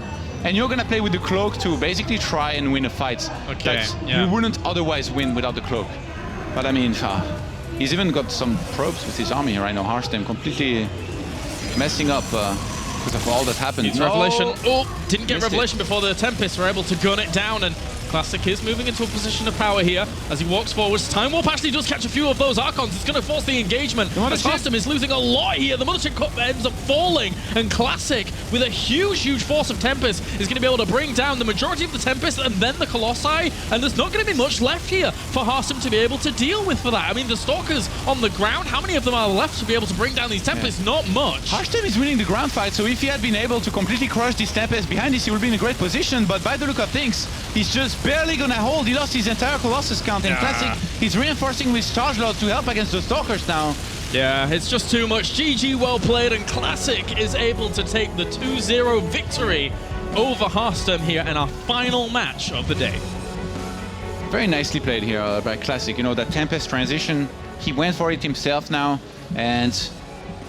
And you're gonna play with the cloak to basically try and win a fight that you wouldn't otherwise win without the cloak. But I mean, he's even got some probes with his army right now. Harstem completely messing up because of all that happened. Revelation. Oh, didn't get Revelation it before the Tempests were able to gun it down, and Classic is moving into a position of power here as he walks forwards. Time Warp actually does catch a few of those Archons. It's going to force the engagement. As Harstem is losing a lot here. The Mothership ends up falling, and Classic, with a huge, huge force of Tempest, is going to be able to bring down the majority of the Tempest and then the Colossi, and there's not going to be much left here for Harstem to be able to deal with for that. I mean, the Stalkers on the ground, how many of them are left to be able to bring down these Tempests? Not much. Harstem is winning the ground fight, so if he had been able to completely crush this Tempest behind this, he would be in a great position, but by the look of things, he's just barely gonna hold. He lost his entire Colossus count in Classic. He's reinforcing with Charge Lord to help against the Stalkers now. Yeah, it's just too much. GG, well played, and Classic is able to take the 2-0 victory over Harstem here in our final match of the day. Very nicely played here by Classic. You know, that Tempest transition, he went for it himself now, and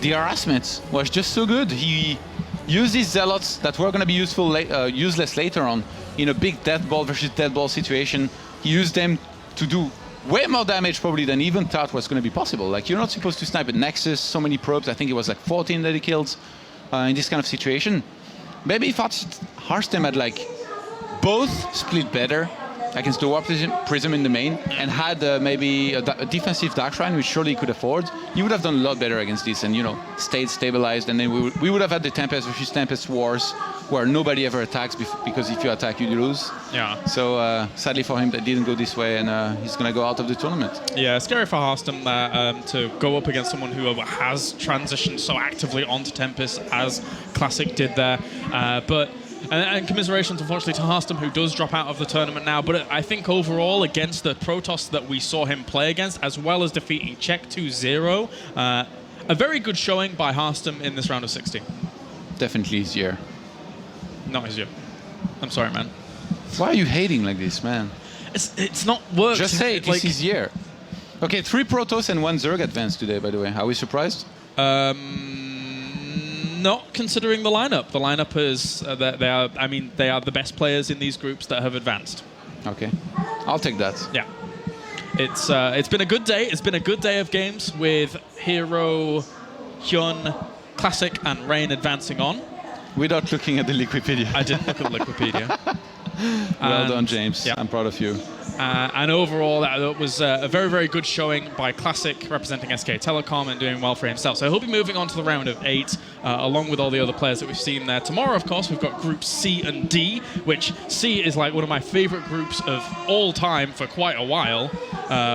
the harassment was just so good. He used his Zealots that were going to be useless later on in a big death ball versus death ball situation. He used them to do way more damage probably than even thought was going to be possible. Like, you're not supposed to snipe at Nexus, so many probes. I think it was like 14 that he killed in this kind of situation. Maybe if Harstem had like both split better against the Warp Prism in the main and had maybe a defensive Dark Shrine, which surely he could afford, he would have done a lot better against this and, you know, stayed stabilized, and then we would have had the Tempest versus Tempest wars where nobody ever attacks because if you attack, you lose. Yeah. So sadly for him, that didn't go this way, and he's going to go out of the tournament. Yeah, scary for Harstem to go up against someone who has transitioned so actively onto Tempest as Classic did there. And commiserations, unfortunately, to Harstem, who does drop out of the tournament now. But I think overall, against the Protoss that we saw him play against, as well as defeating Czech 2-0, a very good showing by Harstem in this round of 16. Definitely his year. Not his year. I'm sorry, man. Why are you hating like this, man? It's not worked. Just say it, it's his year. Okay, 3 Protoss and 1 Zerg advanced today, by the way. Are we surprised? Not considering the lineup. The lineup is they are the best players in these groups that have advanced. Okay, I'll take that. Yeah, it's been a good day. It's been a good day of games with Hero, Hyun, Classic, and Rain advancing on. Without looking at the Liquipedia. I didn't look at the Liquipedia. Well done, James. Yeah. I'm proud of you. And overall, that was a very, very good showing by Classic, representing SK Telecom and doing well for himself. So he'll be moving on to the round of 8, along with all the other players that we've seen there. Tomorrow, of course, we've got Group C and D, which C is like one of my favorite groups of all time for quite a while,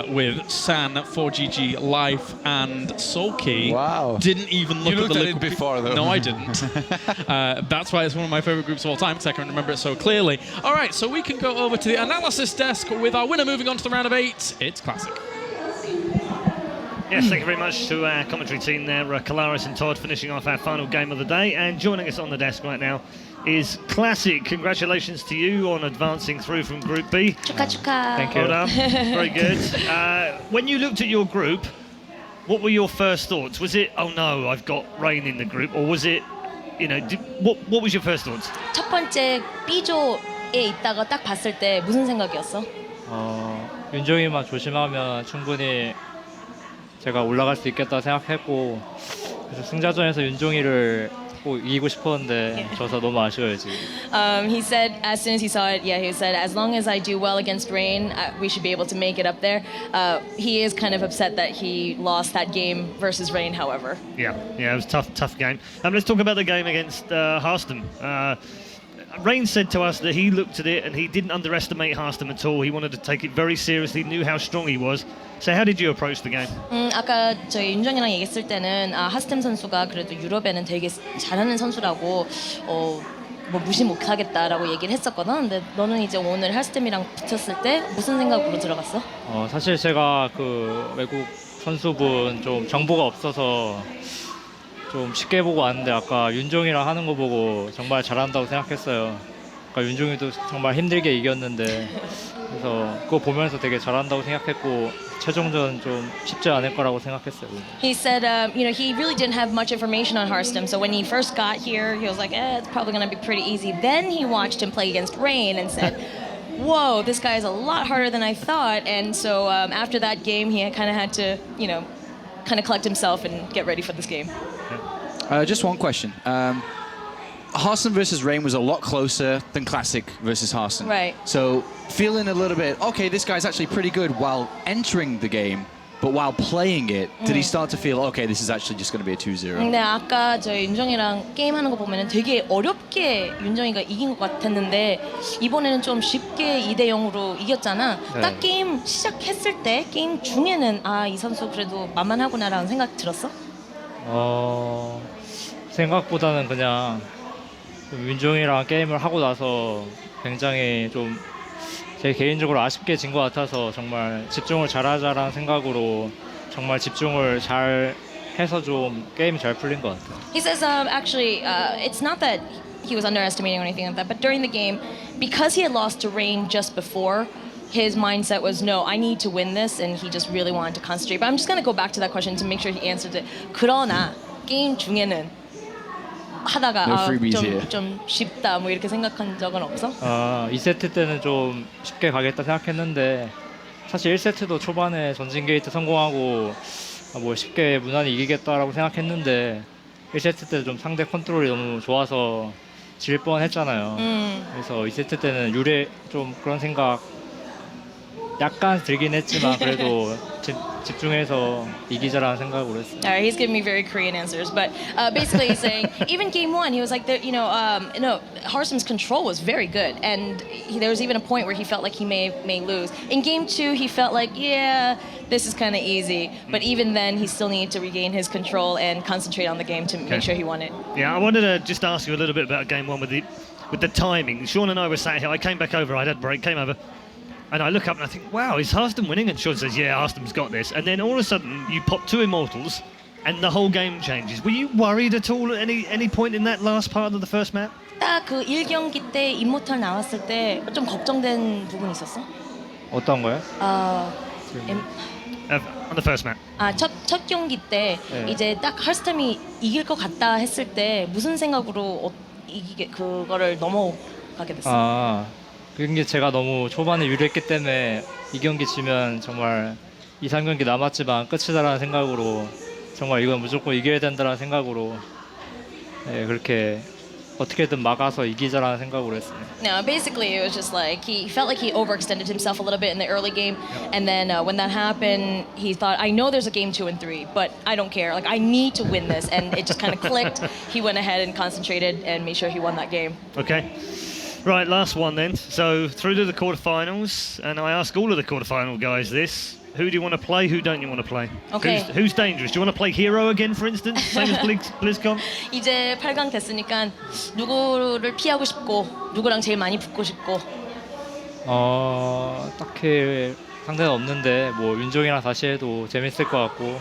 with San, 4GG, Life, and Soulkey. Wow. Didn't even look You at the looked at it before, though. No, I didn't. That's why it's one of my favorite groups of all time, because I can remember it so clearly. All right, so we can go over to the analysis desk with our winner moving on to the round of 8. It's Classic. Yes, thank you very much to our commentary team there, Kalaris and Todd, finishing off our final game of the day. And joining us on the desk right now is Classic. Congratulations to you on advancing through from Group B. 축하. Thank you. Well done. Very good. When you looked at your group, what were your first thoughts? Was it, oh no, I've got Rain in the group? Or was it, you know, what was your first thoughts? 첫 번째 B조에 있다가 딱 봤을 때 무슨 생각이었어? 윤종이만 조심하면 충분히 제가 올라갈 수 있겠다 생각했고 그래서 승자전에서 윤종이를 꼭 이기고 싶었는데 져서 너무 아쉬워요 지금. He said as soon as he saw it, he said as long as I do well against Rain, we should be able to make it up there. He is kind of upset that he lost that game versus Rain, however. Yeah, it was a tough game. Let's talk about the game against Harstem. Rain said to us that he looked at it and he didn't underestimate Harstem at all. He wanted to take it very seriously, knew how strong he was. So how did you approach the game? 아까 저희 윤정이랑 얘기했을 때는 하스템 선수가 그래도 유럽에는 되게 잘하는 선수라고 뭐 무시 못하겠다라고 얘기를 했었거든. 근데 너는 이제 오늘 하스템이랑 붙었을 때 무슨 생각으로 들어갔어? 사실 제가 그 외국 선수분 좀 정보가 없어서 좀 쉽게 보고 왔는데 아까 윤종이랑 하는 거 보고 정말 잘한다고 생각했어요. 아까 윤종이도 정말 힘들게 이겼는데 그래서 그거 보면서 되게 잘한다고 생각했고 최종전 좀 쉽지 않을 거라고 생각했어요. He said, he really didn't have much information on Harstem. So when he first got here, he was like, it's probably going to be pretty easy. Then he watched him play against Rain and said, whoa, this guy is a lot harder than I thought. And so after that game, he kind of had to, kind of collect himself and get ready for this game. Just one question. Harstem versus Rain was a lot closer than Classic versus Harstem. Right. So feeling a little bit, okay, this guy's actually pretty good while entering the game, but while playing it, did he start to feel, okay, this is actually just going to be a 2-0? 근데 아까 저희 윤정이랑 게임하는 거 보면은 되게 어렵게 윤정이가 이긴 것 같았는데 이번에는 좀 쉽게 2대0으로 이겼잖아. 네. 딱 게임 시작했을 때 게임 중에는 이 선수 그래도 만만하구나라는 생각 들었어? 생각보다는 그냥 윤종이랑 게임을 하고 나서 굉장히 좀 제 개인적으로 아쉽게 진 것 같아서 정말 집중을 잘하자라는 생각으로 정말 집중을 잘 해서 좀 게임이 잘 풀린 것 같아요. He says actually it's not that he was underestimating or anything like that, but during the game, because he had lost to Rain just before, his mindset was, no, I need to win this, and he just really wanted to concentrate. But I'm just going to go back to that question to make sure he answered it. 그러나 게임 중에는 하다가 No freebies here. 좀 쉽다 뭐 이렇게 생각한 적은 없어? 2세트 때는 좀 쉽게 가겠다 생각했는데 사실 1세트도 초반에 전진 게이트 성공하고 뭐 쉽게 무난히 이기겠다라고 생각했는데 1세트 때 좀 상대 컨트롤이 너무 좋아서 질 뻔했잖아요. 그래서 2세트 때는 유례 좀 그런 생각 약간 들긴 했지만 그래도 집중해서 이기자라는 생각으로 했어요. All right, he's giving me very Korean answers, but basically he's saying even game 1, he was like, Harstem's control was very good, and there was even a point where he felt like he may lose. In game 2, he felt like, yeah, this is kind of easy, but even then, he still needed to regain his control and concentrate on the game to make sure he won it. Yeah, I wanted to just ask you a little bit about game 1 with the timing. Sean and I were sat here. I came back over. I had a break. Came over. And I look up and I think, wow, is Harstem winning? And Sean says, yeah, Harstem's got this. And then all of a sudden, you pop 2 Immortals, and the whole game changes. Were you worried at all at any point in that last part of the first map? 딱 그 1경기 때 임모탈 나왔을 때 좀 걱정된 부분이 있었어? 어떤 거요? On the first map. 첫 경기 때 네. 이제 딱 하스템이 이길 것 같다 했을 때 무슨 생각으로 그거를 넘어가게 됐어? 그게 제가 너무 초반에 유리했기 때문에 이 경기 지면 정말 2, 3경기 남았지만 끝이다라는 생각으로 정말 이건 무조건 이겨야 된다라는 생각으로 그렇게 어떻게든 막아서 이기자라는 생각으로 했어요. No, basically it was just like he felt like he overextended himself a little bit in the early game, and then when that happened, he thought, I know there's a game 2 and 3, but I don't care. Like I need to win this, and it just kind of clicked. He went ahead and concentrated and made sure he won that game. Okay. Right, last one then. So through to the quarterfinals, and I ask all of the quarterfinal guys this. Who do you want to play? Who don't you want to play? Okay. Who's dangerous? Do you want to play hero again, for instance? Same as BlizzCon? 이제 8강 됐으니까 누구를 피하고 싶고 누구랑 제일 많이 붙고 싶고. 딱히 상대는 없는데 뭐 윤종이랑 다시 해도 재밌을 것 같고.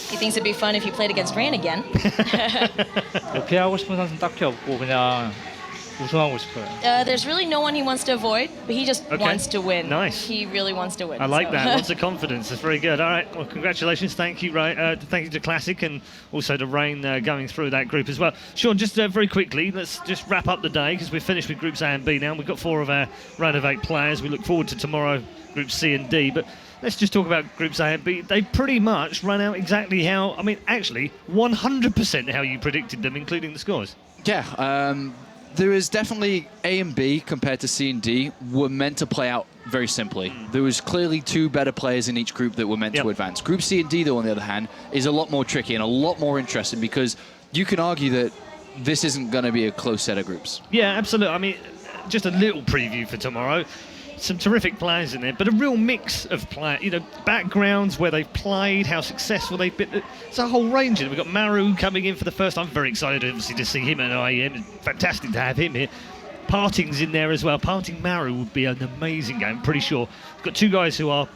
He thinks it'd be fun if he played against Rain again. 피하고 싶은 선수는 딱히 없고 그냥 우승하고 싶어요. There's really no one he wants to avoid, but he just wants to win. Nice. He really wants to win. I like so. that. Lots of confidence. That's very good. All right. Well, congratulations. Thank you, Ray. Thank you to Classic and also to Rain going through that group as well. Sean, just very quickly, let's just wrap up the day because we're finished with Groups A and B now. We've got 4 of our round of 8 players. We look forward to tomorrow, Groups C and D. But let's just talk about Groups A and B. They pretty much run out exactly how, I mean, actually, 100% how you predicted them, including the scores. Yeah, there is definitely A and B compared to C and D were meant to play out very simply. There was clearly 2 better players in each group that were meant to advance. Group C and D, though, on the other hand, is a lot more tricky and a lot more interesting because you can argue that this isn't going to be a close set of groups. Yeah, absolutely. I mean, just a little preview for tomorrow. Some terrific players in there, but a real mix of backgrounds where they've played, how successful they've been. It's a whole range of them. We've got Maru coming in for the first time. I'm very excited, obviously, to see him at IEM. It's fantastic to have him here. Parting's in there as well. Parting Maru would be an amazing game, I'm pretty sure. We've got 2 guys who are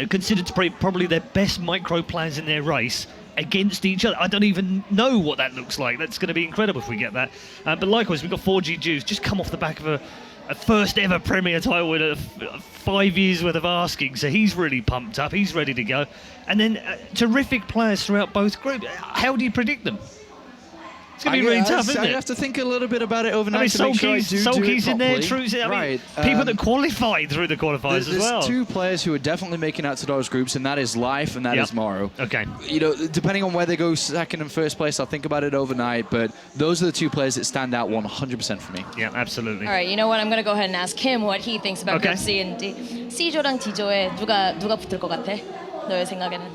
considered to be probably their best micro players in their race against each other. I don't even know what that looks like. That's going to be incredible if we get that. But likewise, we've got 4G Jews just come off the back of a first ever Premier title with 5 years worth of asking, so he's really pumped up, he's ready to go. And then terrific players throughout both groups. How do you predict them? It's going to be really tough, isn't it? I have to think a little bit about it overnight to make sure I do Sulky's it in there, properly. True's in there. Right. People that qualified through the qualifiers as well. There's 2 players who are definitely making out to those groups, and that is Life and that is Morrow. Okay. Depending on where they go second and first place, I'll think about it overnight, but those are the 2 players that stand out 100% for me. Yeah, absolutely. All right, you know what? I'm going to go ahead and ask him what he thinks about Group C and D. C조랑 D조에 누가 붙을 것 같아? 너의 생각에는?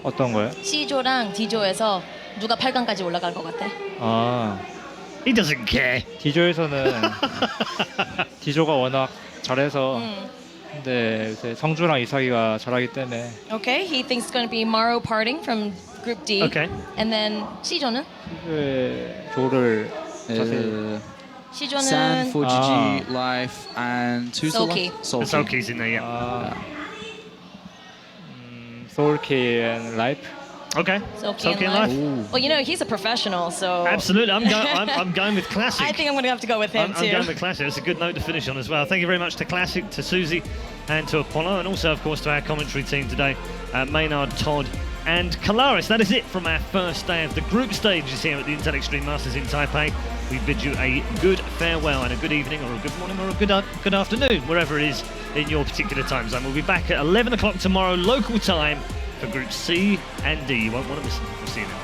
어떤 거요? C조랑 D조에서 누가 8강까지 올라갈 것 같아? He doesn't care. D조에서는 D조가 워낙 잘해서 근데 요새 성주랑 이삭이가 잘하기 때문에 Okay, he thinks it's going to be Maru Parting from Group D. Okay. And then C조는? 조를 자세히 C조는 San, 4GG, Life, and who's Sulky. the last? Sulky's in there, yeah. 소울키 and Life. Okay. Sulky and and Life. Life. Well, he's a professional, so Absolutely. I'm going with Classic. I think I'm going to have to go with him I'm too. going with Classic. That's a good note to finish on as well. Thank you very much to Classic, to Susie, and to Apollo, and also, of course, to our commentary team today, Maynard, Todd, and Kalaris. That is it from our first day of the group stages here at the Intel Extreme Masters in Taipei. We bid you a good farewell and a good evening or a good morning or a good afternoon, wherever it is in your particular time zone. We'll be back at 11 o'clock tomorrow, local time, for Group C and D. You won't want to miss it. We'll see you then.